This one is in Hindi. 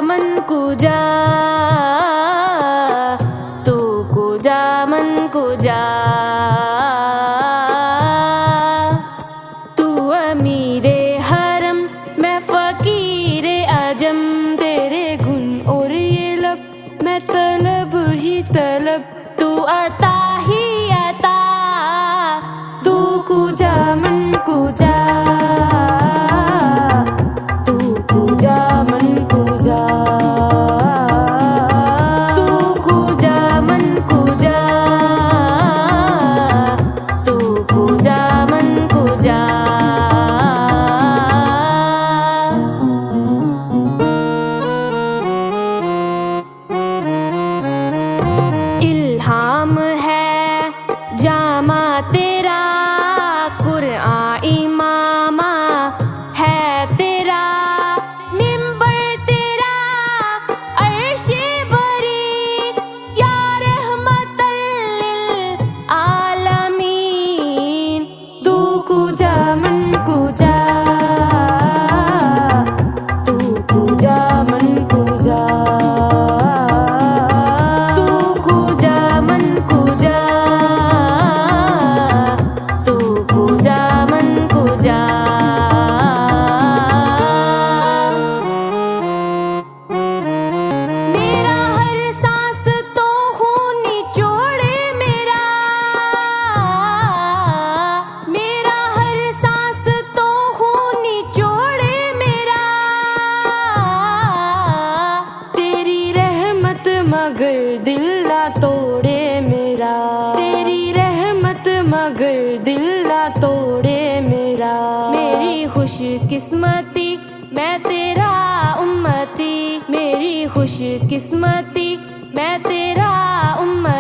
मन कुजा, तू कुजा मन कुजा। तू अमीरे हरम मैं फकीरे अजम, तेरे गुन और ये लब मैं तलब ही तलब। तू अता ही अता, तू कुजा मन कुजा, तू कुजा मन कुजा। तू कुजा मन कुजा, तू कुजा मन कुजा। इल्हाम है जामा तेरा, कुरआन इमामा है तेरा, मिंबर तेरा अर्शे बरी, या रहमतल लिल आलमीन। तू कुजा मन कुजा, तू कुजा मन कुजा। तू कुजा मन कुजा, तू कुजा मन कुजा। मेरा हर सांस तो हूँ निचोड़े मेरा, मेरा हर सांस तो हूँ निचोड़े मेरा। तेरी रहमत मगर दिल ना तोड़े मेरा, तेरी रहमत मगर दिल ना तोड़े मेरा। मेरी खुश किस्मती मैं तेरा उम्मती, मेरी खुश किस्मती मैं तेरा उम्मती।